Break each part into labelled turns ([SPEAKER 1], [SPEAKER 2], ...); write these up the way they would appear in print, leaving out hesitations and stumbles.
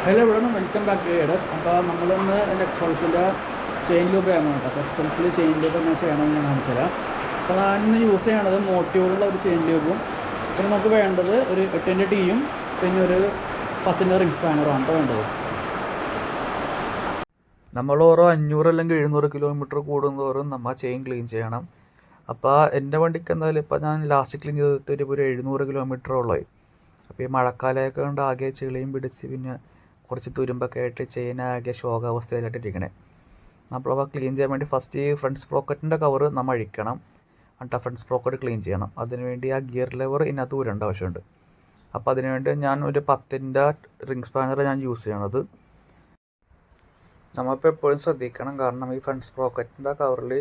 [SPEAKER 1] Hello എവിടെ welcome back to എഡസ്. അപ്പോൾ നമ്മളിന്ന് എക്സ്പൾസിൻ്റെ ചെയിൻ ലൂബ് ചെയ്യണം കേട്ടോ. അപ്പോൾ എക്സ്പൾസിൽ ചെയിൻ ലൂബ് എങ്ങനെ ചെയ്യണമെന്ന് ഞാൻ കാണിച്ചു തരാം. അപ്പോൾ ഞാനിന്ന് യൂസ് ചെയ്യണത് മോട്ടീവുള്ള ഒരു ചെയിൻ ലൂബും പിന്നെ നമുക്ക് വേണ്ടത് ഒരു 8-ൻ്റെ ടീയും പിന്നെ ഒരു 10-ൻ്റെ റിംഗ് സ്പാനറുമാണ് കേട്ടോ വേണ്ടത്.
[SPEAKER 2] നമ്മൾ ഓരോ 500 അല്ലെങ്കിൽ 700 കിലോമീറ്റർ കൂടുന്നതോറും നമ്മൾ ചെയിൻ ക്ലീൻ ചെയ്യണം. അപ്പോൾ എൻ്റെ വണ്ടിക്ക് എന്തായാലും ഇപ്പോൾ ഞാൻ ലാസ്റ്റ് ക്ലീൻ ചെയ്തിട്ട് ഒരു 700 കിലോമീറ്ററോളമായി. അപ്പോൾ ഈ മഴക്കാലമൊക്കെ കൊണ്ട് ആകെ ചെളിയും പിടിച്ച് പിന്നെ കുറച്ച് തുരുമ്പൊക്കെ ആയിട്ട് ചെയിൻ ആകെ ശോകാവസ്ഥയിലായിട്ടിരിക്കണേ. നമ്മളപ്പോൾ ക്ലീൻ ചെയ്യാൻ വേണ്ടി ഫസ്റ്റ് ഈ ഫ്രണ്ട് സ്പ്രോക്കറ്റിൻ്റെ കവർ നമ്മൾ അഴിക്കണം. എന്നിട്ട് ആ ഫ്രണ്ട് സ്പ്രോക്കറ്റ് ക്ലീൻ ചെയ്യണം. അതിനുവേണ്ടി ആ ഗിയർ ലെവർ ഇതിനകത്ത് ഊരേണ്ട ആവശ്യമുണ്ട്. അപ്പോൾ അതിനുവേണ്ടി ഞാൻ ഒരു 10-ൻ്റെ റിംഗ് സ്പാനർ ഞാൻ യൂസ് ചെയ്യണത്. നമ്മളിപ്പോൾ എപ്പോഴും ശ്രദ്ധിക്കണം, കാരണം ഈ ഫ്രണ്ട് സ്പ്രോക്കറ്റിൻ്റെ കവറിൽ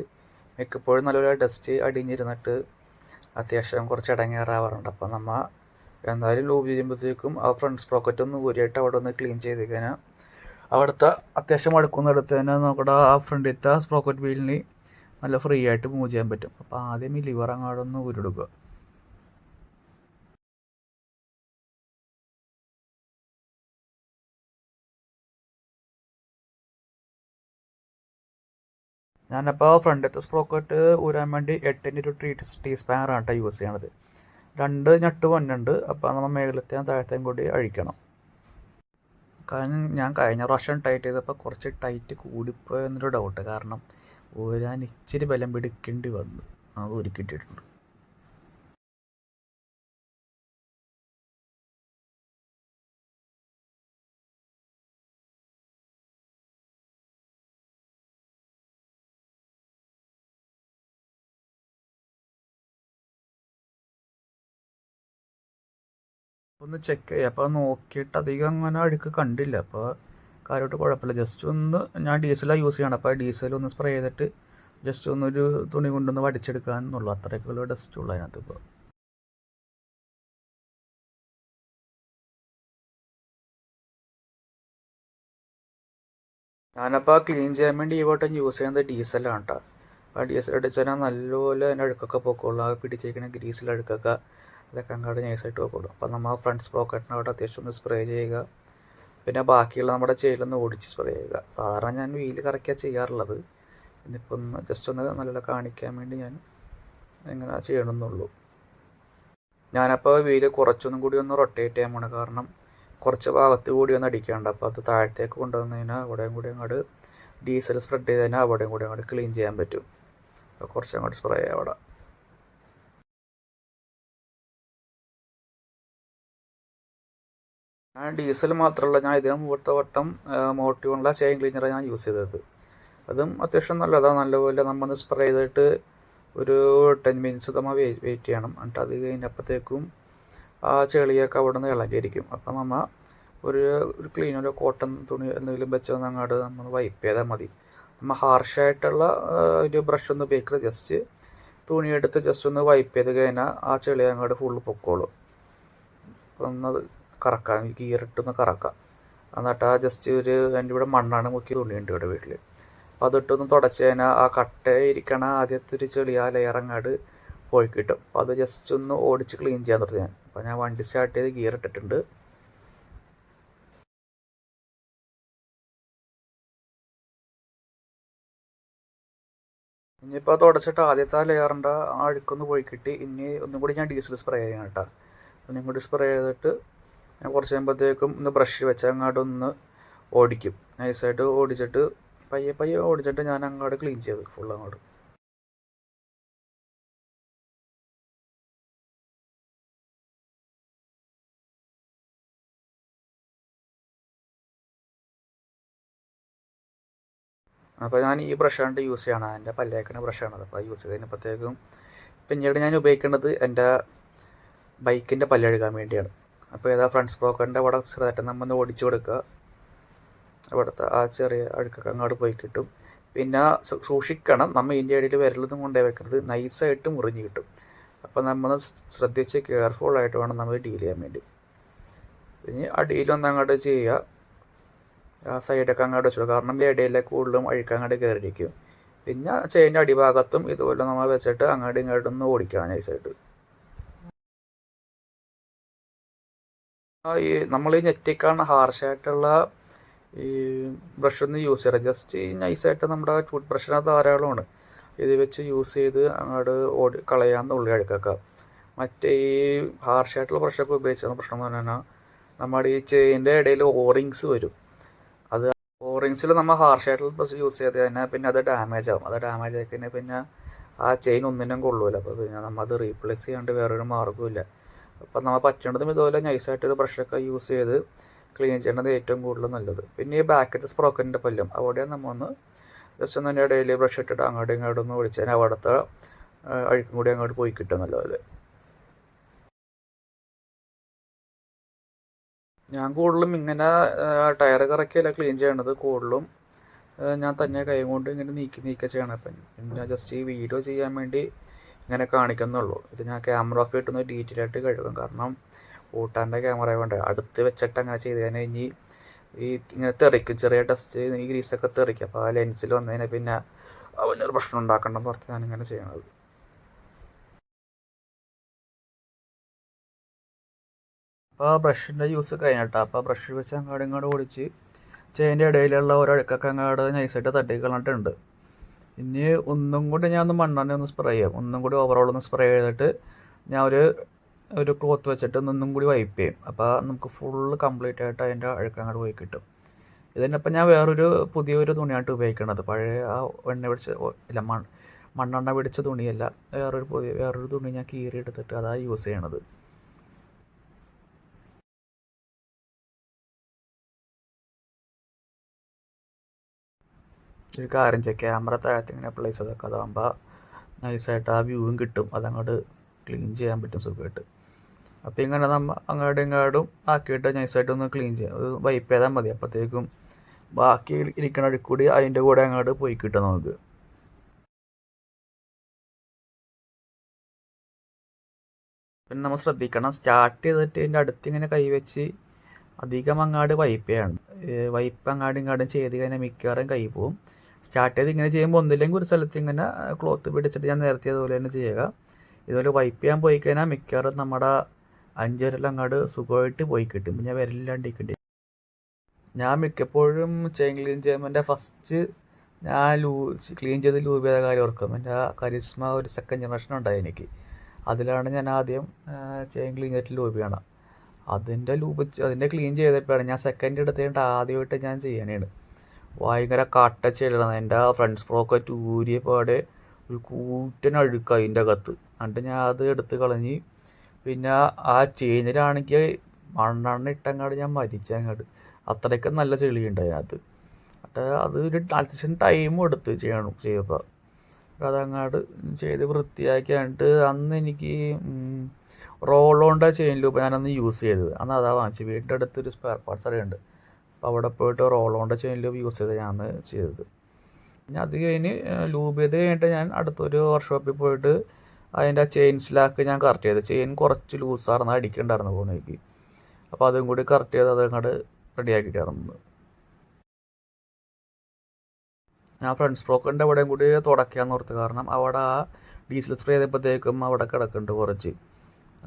[SPEAKER 2] മിക്കപ്പോഴും നല്ലൊരു ഡസ്റ്റ് അടിഞ്ഞിരുന്നിട്ട് അത്യാവശ്യം കുറച്ച് ഇടങ്ങേറാവാറുണ്ട്. അപ്പോൾ നമ്മൾ എന്തായാലും ലൂബ് ചെയ്യുമ്പോഴത്തേക്കും ആ ഫ്രണ്ട് സ്പ്രോക്കറ്റ് ഒന്ന് ഊരിയിട്ട് അവിടെ ഒന്ന് ക്ലീൻ ചെയ്ത് കഴിഞ്ഞാൽ അവിടുത്തെ അത്യാവശ്യം അടുക്കുന്നിടത്ത് തന്നെ നമ്മുടെ ആ ഫ്രണ്ടിലത്തെ സ്പ്രോക്കറ്റ് വീലിന് നല്ല ഫ്രീ ആയിട്ട് മൂവ് ചെയ്യാൻ പറ്റും. അപ്പോൾ ആദ്യം ഈ ലിവർ അങ്ങോട്ടൊന്ന് ഊരെടുക്കുക. ഞാനപ്പോൾ ഫ്രണ്ടിലത്തെ സ്പ്രോക്കറ്റ് ഊരാൻ വേണ്ടി 8-ൻ്റെ ഒരു ടീ സ്പാനറാണ് കേട്ടോ യൂസ് ചെയ്യണത്. 2 ഞട്ട് വന്നുണ്ട്. അപ്പോൾ നമ്മൾ മേളത്തെയും താഴത്തെയും കൂടി അഴിക്കണം. കാരണം ഞാൻ കഴിഞ്ഞ പ്രാവശ്യം ടൈറ്റ് ചെയ്തപ്പോൾ കുറച്ച് ടൈറ്റ് കൂടിപ്പോയെന്നൊരു ഡൗട്ട്, കാരണം ഊരാൻ ഇച്ചിരി ബലം പിടിക്കേണ്ടി വന്നു. അത് ഒരുക്കിയിട്ടിട്ടുണ്ട്. ഒന്ന് ചെക്ക് ചെയ്യുക. അപ്പോൾ നോക്കിയിട്ട് അധികം അങ്ങനെ അഴുക്ക് കണ്ടില്ല. അപ്പോൾ കാര്യമായിട്ട് കുഴപ്പമില്ല. ജസ്റ്റ് ഒന്ന് ഞാൻ ഡീസലാണ് യൂസ് ചെയ്യണം. അപ്പോൾ ഡീസൽ ഒന്ന് സ്പ്രേ ചെയ്തിട്ട് ജസ്റ്റ് ഒന്നൊരു തുണി കൊണ്ടൊന്ന് വടിച്ചെടുക്കാമെന്നുള്ളൂ. അത്രയൊക്കെയുള്ള ഡസ്റ്റ് ഉള്ളൂ അതിനകത്ത്. ഇപ്പോൾ ഞാനപ്പോൾ ക്ലീൻ ചെയ്യാൻ വേണ്ടി ഈ വട്ടം യൂസ് ചെയ്യുന്നത് ഡീസലാണ് കേട്ടോ. ആ ഡീസൽ അടിച്ചാൽ നല്ലപോലെ അതിൻ്റെ അഴുക്കൊക്കെ പോക്കുള്ളൂ. ആ പിടിച്ചേക്കണ ഗ്രീസിൽ അഴുക്കൊക്കെ അതൊക്കെ അങ്ങോട്ട് നൈസായിട്ട് പോക്കുള്ളൂ. അപ്പോൾ നമ്മൾ ഫ്രണ്ട് സ്പ്രോക്കറ്റിന് അവിടെ അത്യാവശ്യം ഒന്ന് സ്പ്രേ ചെയ്യുക. പിന്നെ ബാക്കിയുള്ള നമ്മുടെ ചെയിലൊന്ന് ഓടിച്ച് സ്പ്രേ ചെയ്യുക. സാധാരണ ഞാൻ വീല് കറക്കിയാണ് ചെയ്യാറുള്ളത്. ഇന്നിപ്പോൾ ഒന്ന് ജസ്റ്റ് ഒന്ന് നല്ല കാണിക്കാൻ വേണ്ടി ഞാൻ എങ്ങനെ ചെയ്യണമെന്നുള്ളൂ. ഞാനപ്പോൾ വീല് കുറച്ചൊന്നും കൂടി ഒന്ന് റൊട്ടേറ്റ് ചെയ്യാൻ പോകണം, കാരണം കുറച്ച് ഭാഗത്ത് കൂടി ഒന്ന് അടിക്കാണ്ട്. അപ്പോൾ അത് താഴത്തേക്ക് കൊണ്ടുവന്ന് കഴിഞ്ഞാൽ അവിടെയും കൂടി അങ്ങോട്ട് ഡീസൽ സ്പ്രെഡ് ചെയ്ത് കഴിഞ്ഞാൽ അവിടെയും കൂടി അങ്ങോട്ട് ക്ലീൻ ചെയ്യാൻ പറ്റും. അപ്പോൾ കുറച്ച് അങ്ങോട്ട് സ്പ്രേ ചെയ്യാം അവിടെ. ഞാൻ ഡീസൽ മാത്രമല്ല, ഞാൻ ഇതിന് മുമ്പത്തെ വട്ടം മോട്ടീവുള്ള ചെയിൻ ക്ലീനറാണ് ഞാൻ യൂസ് ചെയ്തത്. അതും അത്യാവശ്യം നല്ലതാണ്. നല്ലപോലെ നമ്മൾ സ്പ്രേ ചെയ്തിട്ട് ഒരു 10 മിനിറ്റ്സ് നമ്മൾ വെയിറ്റ് ചെയ്യണം. എന്നിട്ട് അത് കഴിഞ്ഞപ്പോഴത്തേക്കും ആ ചെളിയൊക്കെ അവിടെ നിന്ന് ഇളകിയിരിക്കും. അപ്പം നമ്മൾ ഒരു ഒരു കോട്ടൺ തുണി എന്തെങ്കിലും വെച്ച് അങ്ങോട്ട് നമ്മൾ വൈപ്പ് ചെയ്താൽ മതി. നമ്മൾ ഹാർഷായിട്ടുള്ള ഒരു ബ്രഷ് ഒന്ന് ഉപയോഗിക്കരുത്. ജസ്റ്റ് തുണിയെടുത്ത് ജസ്റ്റ് ഒന്ന് വൈപ്പ് ചെയ്ത് കഴിഞ്ഞാൽ ആ ചെളി അങ്ങോട്ട് ഫുള്ള് പൊക്കോളും. ഒന്നത് കറക്കാം, ഗിയറിട്ടൊന്ന് കറക്കാം. എന്നിട്ട് ആ ജസ്റ്റ് എൻ്റെ ഇവിടെ മണ്ണാണ് മുക്കിയ തുണിയുണ്ട് ഇവിടെ വീട്ടിൽ. അപ്പോൾ അതിട്ടൊന്ന് തുടച്ച് കഴിഞ്ഞാൽ ആ കട്ട ഇരിക്കണ ആദ്യത്തെ ഒരു ചെളി ആ ലെയറങ്ങാട് പോയി കിട്ടും. അപ്പോൾ അത് ജസ്റ്റ് ഒന്ന് ഓടിച്ച് ക്ലീൻ ചെയ്യാൻ നിർത്തി ഞാൻ. അപ്പോൾ ഞാൻ വണ്ടി സ്റ്റാർട്ട് ചെയ്ത് ഗിയർ ഇട്ടിട്ടുണ്ട്. ഇനിയിപ്പോൾ തുടച്ചിട്ട് ആദ്യത്തെ ആ ലെയറിൻ്റെ ആ അഴുക്കൊന്ന് പോയി കിട്ടി. ഇനി ഒന്നും കൂടി ഞാൻ ഡീസൽ സ്പ്രേ ചെയ്യണം കേട്ടോ. ഒന്നും കൂടി സ്പ്രേ ചെയ്തിട്ട് ഞാൻ കുറച്ച് കഴിയുമ്പോഴത്തേക്കും ഒന്ന് ബ്രഷ് വെച്ച് അങ്ങോട്ടൊന്ന് ഓടിക്കും. നൈസായിട്ട് ഓടിച്ചിട്ട് പയ്യെ പയ്യെ ഓടിച്ചിട്ട് ഞാൻ അങ്ങോട്ട് ക്ലീൻ ചെയ്ത് ഫുൾ അങ്ങോട്ട്. അപ്പോൾ ഞാൻ ഈ ബ്രഷാണ് യൂസ് ചെയ്യണം. എൻ്റെ പല്ലേക്കണ ബ്രഷാണത്. അപ്പോൾ യൂസ് ചെയ്തതിനപ്പോഴത്തേക്കും പിന്നീട് ഞാൻ ഉപയോഗിക്കേണ്ടത് എൻ്റെ ബൈക്കിൻ്റെ പല്ലെഴുകാൻ വേണ്ടിയാണ്. അപ്പോൾ ഏതാ ഫ്രണ്ട് സ്പ്രോക്കറിൻ്റെ അവിടെ ചെറുതായിട്ട് നമ്മൾ ഓടിച്ചു കൊടുക്കുക. അവിടുത്തെ ആ ചെറിയ അഴുക്കൊക്കെ അങ്ങോട്ട് പോയി കിട്ടും. പിന്നെ സൂക്ഷിക്കണം, നമ്മൾ ഇതിൻ്റെ ഇടയിൽ വിരലൊന്നും കൊണ്ടേ വെക്കരുത്, നൈസായിട്ട് മുറിഞ്ഞ് കിട്ടും. അപ്പോൾ നമ്മൾ ശ്രദ്ധിച്ച് കെയർഫുള്ളായിട്ട് വേണം നമ്മൾ ഡീൽ ചെയ്യാൻ വേണ്ടി. ഇനി അടിയിലൊന്നും അങ്ങോട്ട് ചെയ്യുക, ആ സൈഡൊക്കെ അങ്ങോട്ട് വെച്ചു, കാരണം ഈ ഇടയിലേക്ക് കൂടുതലും അഴുക്കങ്ങോട്ട് കയറിയിരിക്കും. പിന്നെ ചെയിൻ്റെ അടിഭാഗത്തും ഇതുപോലെ നമ്മൾ വെച്ചിട്ട് അങ്ങോട്ടും ഇങ്ങോട്ടും ഒന്ന് ഓടിക്കണം നൈസായിട്ട്. നമ്മൾ ഈ നെറ്റിക്കാണ് ഹാർഷായിട്ടുള്ള ഈ ബ്രഷ് ഒന്ന് യൂസ് ചെയ്യാറ്. ജസ്റ്റ് ഈ നൈസായിട്ട് നമ്മുടെ ടൂത്ത് ബ്രഷിനകത്ത് ധാരാളമാണ്. ഇത് വെച്ച് യൂസ് ചെയ്ത് അങ്ങോട്ട് കളയാമെന്ന് ഉള്ളി അഴുക്കൊക്കെ. മറ്റേ ഈ ഹാർഷായിട്ടുള്ള ബ്രഷൊക്കെ ഉപയോഗിച്ചുള്ള പ്രശ്നം എന്ന് പറഞ്ഞാൽ നമ്മുടെ ഈ ചെയിൻ്റെ ഇടയിൽ ഓറിങ്സ് വരും. അത് ഓറിങ്സിൽ നമ്മൾ ഹാർഷായിട്ടുള്ള ബ്രഷ് യൂസ് ചെയ്ത് കഴിഞ്ഞാൽ പിന്നെ അത് ഡാമേജ് ആവും. അത് ഡാമേജ് ആയി കഴിഞ്ഞാൽ പിന്നെ ആ ചെയിൻ ഒന്നിനും കൊള്ളൂല. അപ്പോൾ പിന്നെ നമ്മൾ അത് റീപ്ലേസ് ചെയ്യാണ്ട് വേറൊരു മാർഗ്ഗമില്ല. അപ്പം നമ്മൾ പറ്റേണ്ടതും ഇതുപോലെ നൈസായിട്ടൊരു ബ്രഷൊക്കെ യൂസ് ചെയ്ത് ക്ലീൻ ചെയ്യേണ്ടത് ഏറ്റവും കൂടുതൽ നല്ലത്. പിന്നെ ഈ ബാക്കത്തെ സ്പ്രോക്കറ്റിൻ്റെ പല്ലും അവിടെ നമ്മൾ ഒന്ന് ജസ്റ്റ് ഒന്ന് അതിൻ്റെ ഇടയിൽ ബ്രഷ് ഇട്ടിട്ട് അങ്ങോട്ടും ഇങ്ങോട്ടും ഒന്ന് വിളിച്ച് കഴിഞ്ഞാൽ അവിടുത്തെ അഴുക്കും കൂടി അങ്ങോട്ട് പോയി കിട്ടും നല്ലപോലെ. ഞാൻ കൂടുതലും ഇങ്ങനെ ടയർ കറക്കിയല്ല ക്ലീൻ ചെയ്യണത്. കൂടുതലും ഞാൻ തന്നെ കൈ കൊണ്ട് ഇങ്ങനെ നീക്ക ചെയ്യണം. അപ്പം പിന്നെ ജസ്റ്റ് ഈ വീഡിയോ ചെയ്യാൻ വേണ്ടി ഇങ്ങനെ കാണിക്കുന്നുള്ളൂ. ഇത് ഞാൻ ക്യാമറ ഓഫ് ഇട്ടൊന്ന് ഡീറ്റെയിൽ ആയിട്ട് കഴുകും. കാരണം ഊട്ടാൻ്റെ ക്യാമറ വേണ്ട അടുത്ത് വെച്ചിട്ട് അങ്ങനെ ചെയ്ത് കഴിഞ്ഞാൽ ഇനി ഈ ഇങ്ങനെ തെറിക്കും, ചെറിയ ഡസ്റ്റ് ഈ ഗ്രീസൊക്കെ തെറിക്കും. അപ്പോൾ ആ ലെൻസിൽ വന്നതിനെ പിന്നെ അവനൊരു പ്രശ്നം ഉണ്ടാക്കണ്ടെന്ന് പറഞ്ഞ് ഞാനിങ്ങനെ ചെയ്യണത്. അപ്പോൾ ബ്രഷിൻ്റെ യൂസ് കഴിഞ്ഞിട്ടാണ്. അപ്പോൾ ബ്രഷ് വെച്ച് അങ്ങോട്ടും ഇങ്ങോട്ട് ഓടിച്ച് ചെയിൻ്റെ ഇടയിലുള്ള ഓരോ അഴുക്കൊക്കെ അങ്ങോട്ട് നൈസായിട്ട് തട്ടി കളഞ്ഞിട്ടുണ്ട്. ഇനി ഒന്നും കൂടി ഞാൻ മണ്ണെണ്ണ ഒന്ന് സ്പ്രേ ചെയ്യാം. ഒന്നും കൂടി ഓവറോൾ ഒന്ന് സ്പ്രേ ചെയ്തിട്ട് ഞാൻ ഒരു ക്ലോത്ത് വെച്ചിട്ട് ഒന്നും കൂടി വൈപ്പ് ചെയ്യും. അപ്പോൾ നമുക്ക് ഫുള്ള് കംപ്ലീറ്റ് ആയിട്ട് അതിൻ്റെ അഴുക്കങ്ങോട്ട് പോയി കിട്ടും. ഇതിനപ്പം ഞാൻ പുതിയൊരു തുണിയായിട്ട് ഉപയോഗിക്കണത്. പഴയ ആ എണ്ണ പിടിച്ച ഇല്ല മണ്ണെണ്ണ പിടിച്ച തുണിയല്ല, വേറൊരു തുണി ഞാൻ കീറി എടുത്തിട്ട് അതാണ് യൂസ് ചെയ്യണത്. ഒരു കാര്യം ചെയ്യാം, ക്യാമറ താഴത്ത് ഇങ്ങനെ പ്ലേസ് ചെയ്തൊക്കെ അതാകുമ്പോൾ നൈസായിട്ട് ആ വ്യൂവും കിട്ടും. അതങ്ങോട്ട് ക്ലീൻ ചെയ്യാൻ പറ്റും സുഖമായിട്ട്. അപ്പോൾ ഇങ്ങനെ നമ്മൾ അങ്ങോട്ടും ഇങ്ങോട്ടും ആക്കിയിട്ട് നൈസായിട്ട് ഒന്ന് ക്ലീൻ ചെയ്യാം. അത് വൈപ്പ് ചെയ്താൽ മതി. അപ്പോഴത്തേക്കും ബാക്കി ഇരിക്കണ കൂടി അതിൻ്റെ കൂടെ അങ്ങോട്ട് പോയി കിട്ടും നമുക്ക്. പിന്നെ നമ്മൾ ശ്രദ്ധിക്കണം, സ്റ്റാർട്ട് ചെയ്തിട്ട് ഇതിൻ്റെ അടുത്ത് ഇങ്ങനെ കൈവച്ച് അധികം അങ്ങാട് വൈപ്പ് ചെയ്യണം. വൈപ്പ് അങ്ങാടും ഇങ്ങാടും ചെയ്ത് കഴിഞ്ഞാൽ മിക്കവാറും കൈ പോവും. സ്റ്റാർട്ട് ചെയ്ത് ഇങ്ങനെ ചെയ്യുമ്പോൾ ഒന്നില്ലെങ്കിൽ ഒരു സ്ഥലത്ത് ഇങ്ങനെ ക്ലോത്ത് പിടിച്ചിട്ട് ഞാൻ നേരത്തെ അതുപോലെ തന്നെ ചെയ്യുക. ഇതുപോലെ വൈപ്പ് ചെയ്യാൻ പോയി കഴിഞ്ഞാൽ മിക്കവാറും നമ്മുടെ 5 വിരൽ അങ്ങോട്ട് സുഖമായിട്ട് പോയി കിട്ടും. പിന്നെ വിരലില്ലാണ്ടിരിക്കേണ്ടി. ഞാൻ മിക്കപ്പോഴും ചെയിൻ ക്ലീൻ ചെയ്യുമ്പോൾ ഫസ്റ്റ് ഞാൻ ക്ലീൻ ചെയ്ത് ലൂബ് ചെയ്ത കാര്യം ഓർക്കും. എൻ്റെ കരിസ്മ ഒരു സെക്കൻഡ് ജനറേഷൻ ഉണ്ടായി എനിക്ക്. അതിലാണ് ഞാൻ ആദ്യം ചെയിൻ ക്ലീൻ ചെയ്തിട്ട് ലൂബ് ചെയ്യണം. അതിൻ്റെ ക്ലീൻ ചെയ്തപ്പോഴാണ് ഞാൻ സെക്കൻഡ് എടുത്തിട്ട് ആദ്യമായിട്ട് ഞാൻ ചെയ്യണേണ്. ഭയങ്കര കട്ട ചെല്ലണം. എൻ്റെ ഫ്രണ്ട് സ്പ്രോക്കറ്റ് ഊരിയപാടെ ഒരു കൂറ്റൻ അഴുക്ക അതിൻ്റെ അകത്ത്. എന്നിട്ട് ഞാൻ അത് എടുത്ത് കളഞ്ഞ് പിന്നെ ആ ചെയിനിലാണെങ്കിൽ മണ്ണെണ്ണ ഇട്ടങ്ങാട് ഞാൻ മരിച്ചങ്ങാട്. അത്രയ്ക്ക് നല്ല ചെളിയുണ്ട് അതിനകത്ത്. എന്നിട്ട് അത് ഒരു അത്യാവശ്യം ടൈമും എടുത്ത് ചെയ്തപ്പോൾ അതങ്ങാട് ചെയ്ത് വൃത്തിയാക്കിയിട്ട് അന്ന് എനിക്ക് റോളോണ്ട ചെയിൻ ലൂപ്പ് ഞാനന്ന് യൂസ് ചെയ്തത്. അന്ന് അതാ വാങ്ങിച്ചത്. വീടിൻ്റെ അടുത്തൊരു സ്പെയർ പാർട്സ് അറിയുണ്ട്. അപ്പോൾ അവിടെ പോയിട്ട് റോളോണ്ട ചെയിൻ ലൂപ്പ് യൂസ് ചെയ്ത് ഞാൻ അന്ന് ചെയ്തത്. പിന്നെ അത് കഴിഞ്ഞ് ലൂബ് ചെയ്ത് കഴിഞ്ഞിട്ട് ഞാൻ അടുത്തൊരു വർക്ക്ഷോപ്പിൽ പോയിട്ട് അതിൻ്റെ ചെയിൻ സ്ലാക്ക് ഞാൻ കറക്റ്റ് ചെയ്ത്. ചെയിൻ കുറച്ച് ലൂസാർന്ന് അടിക്കണ്ടായിരുന്നു ഫോണിലേക്ക്. അപ്പോൾ അതും കൂടി കറക്റ്റ് ചെയ്ത് അതങ്ങോട്ട് റെഡിയാക്കിയിട്ടായിരുന്നു. ഞാൻ ഫ്രണ്ട് സ്പ്രോക്കറിൻ്റെ അവിടെയും കൂടി തുടയ്ക്കാമെന്ന് ഓർത്ത്. കാരണം അവിടെ ആ ഡീസൽ സ്പ്രേ ചെയ്തപ്പോഴത്തേക്കും അവിടെ കിടക്കുന്നുണ്ട് കുറച്ച്.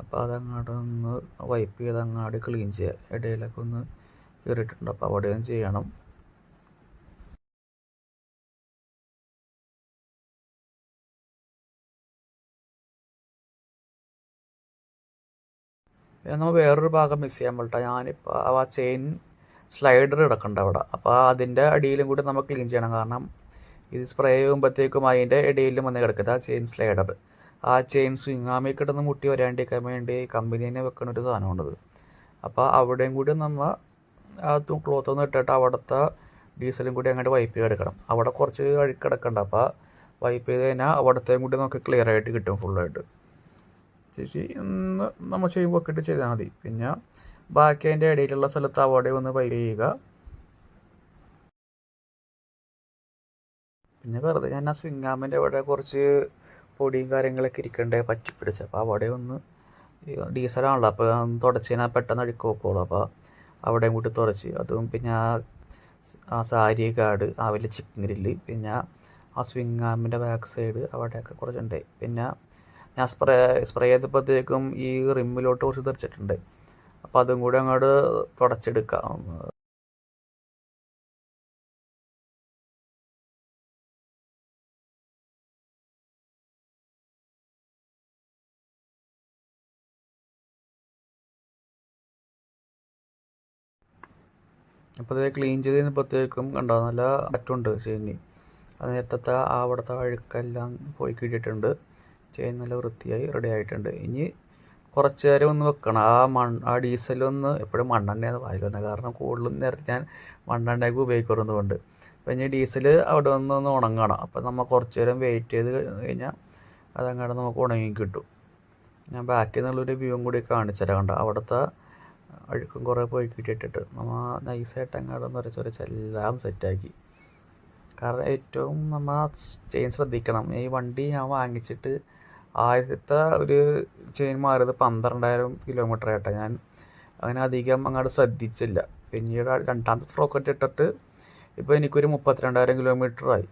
[SPEAKER 2] അപ്പോൾ അതങ്ങോട്ട് ഒന്ന് വൈപ്പ് ചെയ്ത് അങ്ങോട്ട് ക്ലീൻ ചെയ്യുക. ഇടയിലൊക്കെ ഒന്ന് കയറിയിട്ടുണ്ട്. അപ്പോൾ അവിടെയും ചെയ്യണം. പിന്നെ നമ്മൾ വേറൊരു ഭാഗം മിസ് ചെയ്യാൻ പറ്റില്ല. ഞാനിപ്പോൾ ആ ചെയിൻ സ്ലൈഡർ കിടക്കുന്നുണ്ട് അവിടെ. അപ്പോൾ അതിൻ്റെ അടിയിലും കൂടി നമ്മൾ ക്ലീൻ ചെയ്യണം. കാരണം ഇത് സ്പ്രേ ചെയ്യുമ്പോഴത്തേക്കും അതിൻ്റെ ഇടയിലും വന്ന് കിടക്കുന്നത് ആ ചെയിൻ സ്ലൈഡർ. ആ ചെയിൻ സ്വിങ്ങാമി കിടന്ന് മുട്ടി വരാണ്ടിരിക്കാൻ വേണ്ടി കമ്പനി തന്നെ വെക്കുന്ന ഒരു സാധനമാണത്. അപ്പോൾ അവിടെയും കൂടി നമ്മൾ ആ ക്ലോത്ത് ഒന്ന് ഇട്ടിട്ട് അവിടുത്തെ ഡീസലും കൂടി അങ്ങോട്ട് വൈപ്പ് ചെയ്തെടുക്കണം. അവിടെ കുറച്ച് അഴുക്കിടക്കുന്നുണ്ട്. അപ്പോൾ വൈപ്പ് ചെയ്ത് കഴിഞ്ഞാൽ അവിടത്തെയും കൂടി നമുക്ക് ക്ലിയർ ആയിട്ട് കിട്ടും ഫുള്ളായിട്ട്. ചേച്ചി നമ്മൾ ചെയ്യുമ്പോൾ ഒക്കെ ഇട്ട് ചെയ്താൽ മതി. പിന്നെ ബാക്കി അതിൻ്റെ ഇടയിലുള്ള സ്ഥലത്ത് അവിടെ ഒന്ന് വൈപ്പ് ചെയ്യുക. പിന്നെ വെറുതെ ഞാൻ ആ സ്വിങ്ങാമിൻ്റെ അവിടെ കുറച്ച് പൊടിയും കാര്യങ്ങളൊക്കെ ഇരിക്കണ്ടേ പറ്റി പിടിച്ച്. അപ്പോൾ അവിടെ ഒന്ന് ഡീസലാണല്ലോ, അപ്പോൾ തുടച്ച് കഴിഞ്ഞാൽ പെട്ടെന്ന് അഴുക്ക് പോക്കോളൂ. അപ്പോൾ അവിടെയും കൂട്ടി തുടച്ച്. അതും പിന്നെ ആ സാരി കാർഡ്, ആ വലിയ ചിക്കൻ ഗ്രില്ല്, പിന്നെ ആ സ്വിങ്ങാമിൻ്റെ ബാക്ക് സൈഡ് അവിടെയൊക്കെ കുറച്ചുണ്ടായി. പിന്നെ ഞാൻ സ്പ്രേ ചെയ്തപ്പോഴത്തേക്കും ഈ റിമ്മിലോട്ട് കുറച്ച് തെറിച്ചിട്ടുണ്ട്. അപ്പോൾ അതും കൂടി അങ്ങോട്ട് തുടച്ചെടുക്കാം. അപ്പോൾ ഇത് ക്ലീൻ ചെയ്ത് കഴിഞ്ഞപ്പോഴത്തേക്കും കണ്ടോ നല്ല മാറ്റമുണ്ട് ചെയിന്. അത് നേരത്തെ അവിടുത്തെ അഴുക്കെല്ലാം പോയി കിട്ടിയിട്ടുണ്ട്. ചെയിൻ നല്ല വൃത്തിയായി റെഡി ആയിട്ടുണ്ട്. ഇനി കുറച്ച് നേരം ഒന്ന് വെക്കണം. ആ ഡീസലൊന്ന് എപ്പോഴും മണ്ണെണ്ണയാണ് വായിൽ വന്നത്, കാരണം കൂടുതലും നേരത്തെ ഞാൻ മണ്ണെണ്ണയ്ക്ക് ഉപയോഗിക്കുന്നതുകൊണ്ട്. അപ്പോൾ ഇനി ഡീസൽ അവിടെ ഒന്ന് ഉണങ്ങണം. അപ്പോൾ നമ്മൾ കുറച്ച് നേരം വെയിറ്റ് ചെയ്ത് കഴിഞ്ഞാൽ അതങ്ങോട്ട് നമുക്ക് ഉണങ്ങി കിട്ടും. ഞാൻ ബാക്കിൽ നിന്നുള്ളൊരു വ്യൂവും കൂടി കാണിച്ചുതരാം. കണ്ടോ അവിടുത്തെ അഴുക്കും കുറേ പോയി കിട്ടിയിട്ടിട്ട് നമ്മൾ നൈസായിട്ട് അങ്ങോട്ട് ഉരച്ച് എല്ലാം സെറ്റാക്കി. കാരണം ഏറ്റവും നമ്മൾ ചെയിൻ ശ്രദ്ധിക്കണം. ഈ വണ്ടി ഞാൻ വാങ്ങിച്ചിട്ട് ആദ്യത്തെ ഒരു ചെയിൻ മാറിയത് 12,000 കിലോമീറ്റർ ആയിട്ടാണ്. ഞാൻ അങ്ങനെ അധികം അങ്ങോട്ട് ശ്രദ്ധിച്ചില്ല. പിന്നീട് രണ്ടാമത്തെ സ്പ്രോക്കറ്റ് ഇട്ടിട്ട് ഇപ്പോൾ എനിക്കൊരു 32,000 കിലോമീറ്ററായി.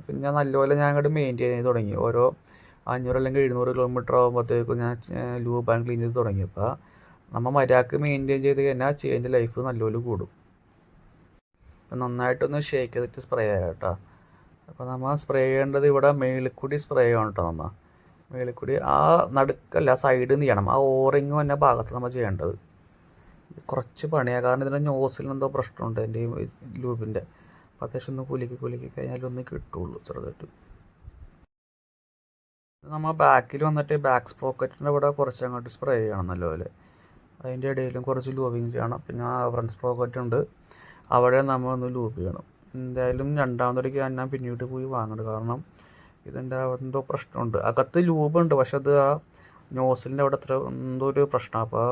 [SPEAKER 2] പിന്നെ നല്ലപോലെ ഞാൻ അങ്ങോട്ട് മെയിൻറ്റെയിൻ ചെയ്ത് തുടങ്ങി. ഓരോ 500 അല്ലെങ്കിൽ 700 കിലോമീറ്റർ ആകുമ്പോഴത്തേക്കും ഞാൻ ലൂബ് ആൻഡ് ക്ലീൻ ചെയ്ത് തുടങ്ങി. അപ്പോൾ നമ്മൾ മര്യാദക്ക് മെയിൻറ്റെയിൻ ചെയ്ത് കഴിഞ്ഞാൽ ചെയിൻ്റെ ലൈഫ് നല്ലപോലെ കൂടും. അപ്പം നന്നായിട്ടൊന്ന് ഷേക്ക് ചെയ്തിട്ട് സ്പ്രേ ചെയ്യാം കേട്ടോ. അപ്പോൾ നമ്മൾ സ്പ്രേ ചെയ്യേണ്ടത് ഇവിടെ മേളിൽ കൂടി സ്പ്രേ ചെയ്യണം കേട്ടോ. നമ്മൾ മേളിൽ കൂടി ആ നടുക്കല്ല, സൈഡിൽ നിന്ന് ചെയ്യണം. ആ ഓറിങ് വന്ന ഭാഗത്ത് നമ്മൾ ചെയ്യേണ്ടത്. കുറച്ച് പണിയാണ്, കാരണം ഇതിൻ്റെ നോസിൽ എന്തോ പ്രശ്നമുണ്ട് എൻ്റെ ഈ ലൂബിൻ്റെ. അപ്പോൾ അത്യാവശ്യം ഒന്ന് കുലുക്കി കഴിഞ്ഞാലൊന്ന് കിട്ടുള്ളൂ ചെറുതായിട്ട്. നമ്മൾ ബാക്കിൽ വന്നിട്ട് ബാക്ക് സ്പ്രോക്കറ്റിൻ്റെ ഇവിടെ കുറച്ച് അങ്ങോട്ട് സ്പ്രേ ചെയ്യണം നല്ലപോലെ. അതിൻ്റെ ഇടയിലും കുറച്ച് ലൂബിങ് ചെയ്യണം. പിന്നെ ഫ്രണ്ട് സ്പ്രോക്കറ്റ് ഉണ്ട്, അവിടെ നമ്മൾ ഒന്ന് ലൂബ് ചെയ്യണം. എന്തായാലും രണ്ടാമതൊരിക്കൽ ഞാൻ പിന്നീട് പോയി വാങ്ങണം, കാരണം ഇതിൻ്റെ എന്തോ പ്രശ്നമുണ്ട്. അകത്ത് ലൂബുണ്ട്, പക്ഷെ അത് ആ നോസിലിൻ്റെ അവിടെ എന്തോ ഒരു പ്രശ്നം. അപ്പോൾ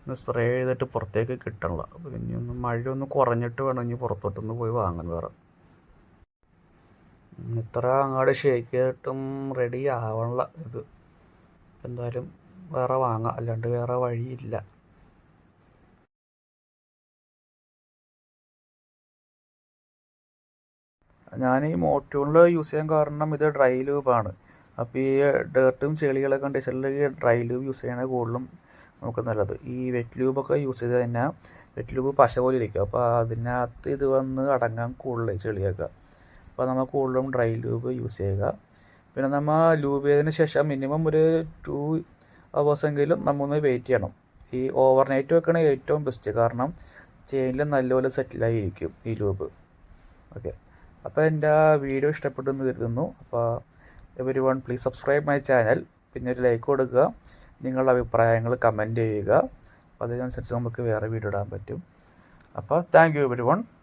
[SPEAKER 2] ഒന്ന് സ്പ്രേ ചെയ്തിട്ട് പുറത്തേക്ക് കിട്ടണില്ല. അപ്പോൾ ഇനി ഒന്ന് മഴയൊന്ന് കുറഞ്ഞിട്ട് വേണം ഇനി പുറത്തോട്ടൊന്ന് പോയി വാങ്ങാൻ വേറെ. ഇത്ര അങ്ങോട്ട് ഷേക്ക് ചെയ്തിട്ടും റെഡി ആവണില്ല ഇത്. എന്തായാലും വേറെ വാങ്ങാം, അല്ലാണ്ട് വേറെ വഴിയില്ല. ഞാൻ ഈ മോട്ടോണിൽ യൂസ് ചെയ്യാൻ കാരണം ഇത് ഡ്രൈ ലൂബാണ്. അപ്പോൾ ഈ ഡേർട്ടും ചെളികളൊക്കെ കണ്ടീഷനിൽ ഡ്രൈ ലൂബ് യൂസ് ചെയ്യണത് കൂടുതലും നമുക്ക് നല്ലത്. ഈ വെറ്റ് ലൂബൊക്കെ യൂസ് ചെയ്ത് കഴിഞ്ഞാൽ വെറ്റ് ലൂബ് പശ പോലെ ഇരിക്കും. അപ്പോൾ അതിനകത്ത് ഇത് വന്ന് അടങ്ങാൻ കൂടുതൽ ചെളിയൊക്കെ. അപ്പോൾ നമ്മൾ കൂടുതലും ഡ്രൈ ലൂബ് യൂസ് ചെയ്യുക. പിന്നെ നമ്മൾ ലൂബ് ചെയ്തതിന് ശേഷം മിനിമം ഒരു 2 hours എങ്കിലും നമ്മൊന്ന് വെയിറ്റ് ചെയ്യണം. ഈ ഓവർനൈറ്റ് വെക്കണ ഏറ്റവും ബെസ്റ്റ്, കാരണം ചെയിനിൽ നല്ലപോലെ സെറ്റിലായിരിക്കും ഈ ലൂബ്. ഓക്കെ, അപ്പോൾ എൻ്റെ വീഡിയോ ഇഷ്ടപ്പെട്ടെന്ന് കരുതുന്നു. അപ്പോൾ everyone please subscribe my channel. പിന്നെ ഒരു ലൈക്ക് കൊടുക്കുക, നിങ്ങളുടെ അഭിപ്രായങ്ങൾ കമൻറ്റ് ചെയ്യുക. അപ്പോൾ അതിനനുസരിച്ച് നമുക്ക് വേറെ വീഡിയോ ഇടാൻ പറ്റും. അപ്പോൾ താങ്ക് യു എവരിവൺ.